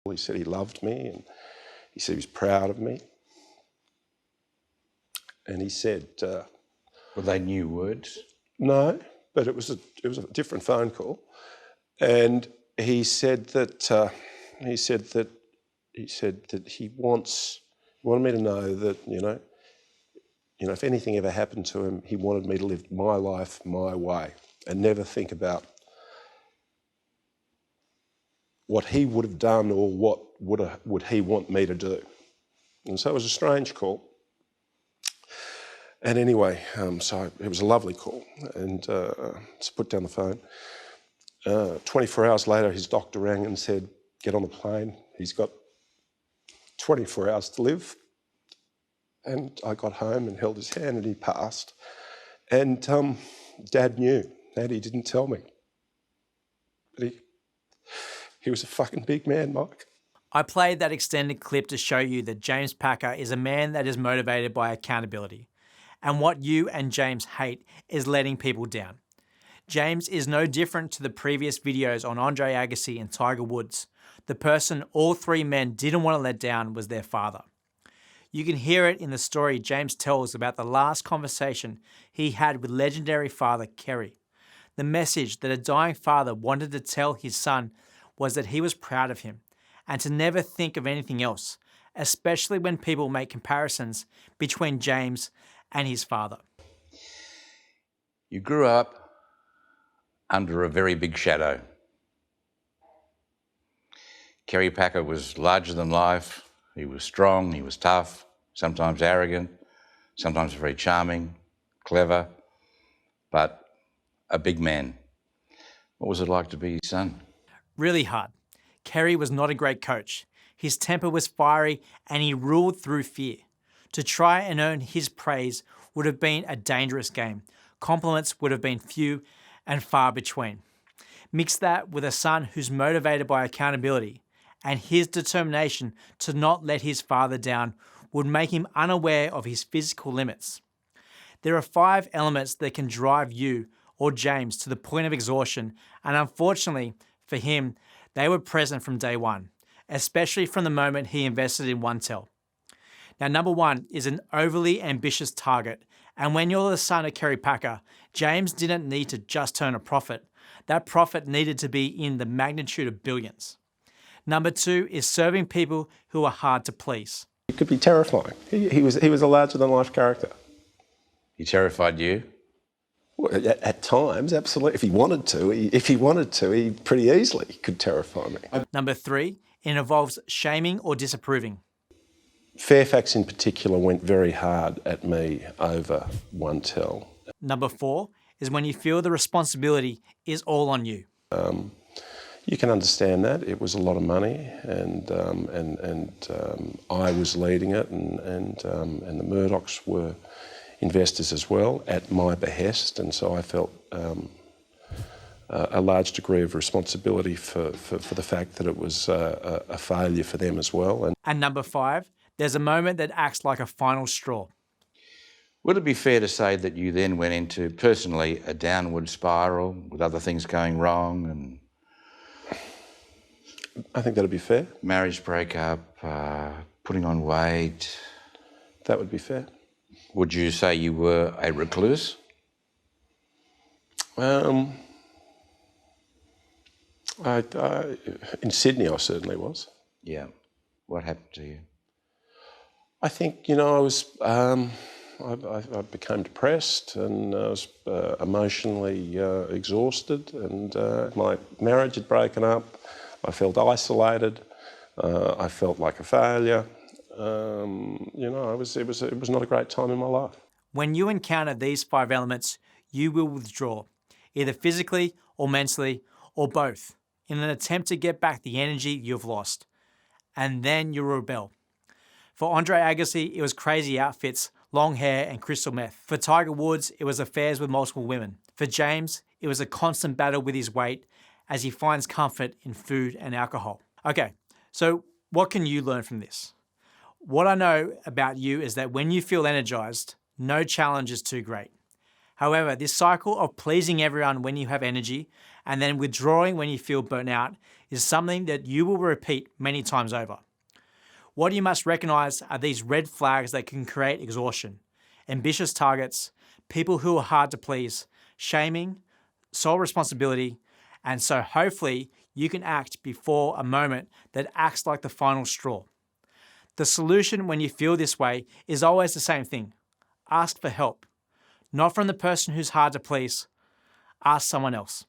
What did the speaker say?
He said he loved me, and he said he was proud of me. And he said... Were they new words? No, but it was a different phone call. And he said that he wanted me to know that, you know, if anything ever happened to him, he wanted me to live my life my way and never think about what he would have done or what would he want me to do. And so it was a strange call. And anyway, so it was a lovely call, and so put down the phone. 24 hours later, his doctor rang and said, get on the plane. He's got 24 hours to live. And I got home and held his hand and he passed. And Dad knew, and he didn't tell me. But he was a fucking big man, Mike. I played that extended clip to show you that James Packer is a man that is motivated by accountability. And what you and James hate is letting people down. James is no different to the previous videos on Andre Agassi and Tiger Woods. The person all three men didn't want to let down was their father. You can hear it in the story James tells about the last conversation he had with legendary father Kerry. The message that a dying father wanted to tell his son was that he was proud of him and to never think of anything else, especially when people make comparisons between James and his father. You grew up under a very big shadow. Kerry Packer was larger than life. He was strong, he was tough, sometimes arrogant, sometimes very charming, clever, but a big man. What was it like to be his son? Really hard. Kerry was not a great coach. His temper was fiery and he ruled through fear. To try and earn his praise would have been a dangerous game. Compliments would have been few and far between. Mix that with a son who's motivated by accountability, and his determination to not let his father down would make him unaware of his physical limits. There are 5 elements that can drive you or James to the point of exhaustion, and unfortunately for him, they were present from day one, especially from the moment he invested in OneTel. Now, number 1 is an overly ambitious target. And when you're the son of Kerry Packer, James didn't need to just turn a profit. That profit needed to be in the magnitude of billions. Number 2 is serving people who are hard to please. It could be terrifying. He was a larger-than-life character. He terrified you? Well, at times, absolutely. If he wanted to, he pretty easily could terrify me. Number 3, it involves shaming or disapproving. Fairfax in particular went very hard at me over OneTel. Number 4 is when you feel the responsibility is all on you. You can understand that. It was a lot of money, and I was leading it, and the Murdochs were investors as well at my behest, and so I felt a large degree of responsibility for the fact that it was a failure for them as well. And number 5, there's a moment that acts like a final straw. Would it be fair to say that you then went into, personally, a downward spiral with other things going wrong and... I think that'd be fair. Marriage breakup, putting on weight? That would be fair. Would you say you were a recluse? In Sydney, I certainly was. Yeah. What happened to you? I think, I was... I became depressed and I was emotionally exhausted, and my marriage had broken up. I felt isolated. I felt like a failure. It was not a great time in my life. When you encounter these 5 elements, you will withdraw, either physically or mentally or both, in an attempt to get back the energy you've lost. And then you rebel. For Andre Agassi, it was crazy outfits, long hair and crystal meth. For Tiger Woods, it was affairs with multiple women. For James, it was a constant battle with his weight as he finds comfort in food and alcohol. Okay, so what can you learn from this? What I know about you is that when you feel energized, no challenge is too great. However, this cycle of pleasing everyone when you have energy and then withdrawing when you feel burnt out is something that you will repeat many times over. What you must recognize are these red flags that can create exhaustion: ambitious targets, people who are hard to please, shaming, sole responsibility, and so hopefully you can act before a moment that acts like the final straw. The solution when you feel this way is always the same thing: ask for help. Not from the person who's hard to please, ask someone else.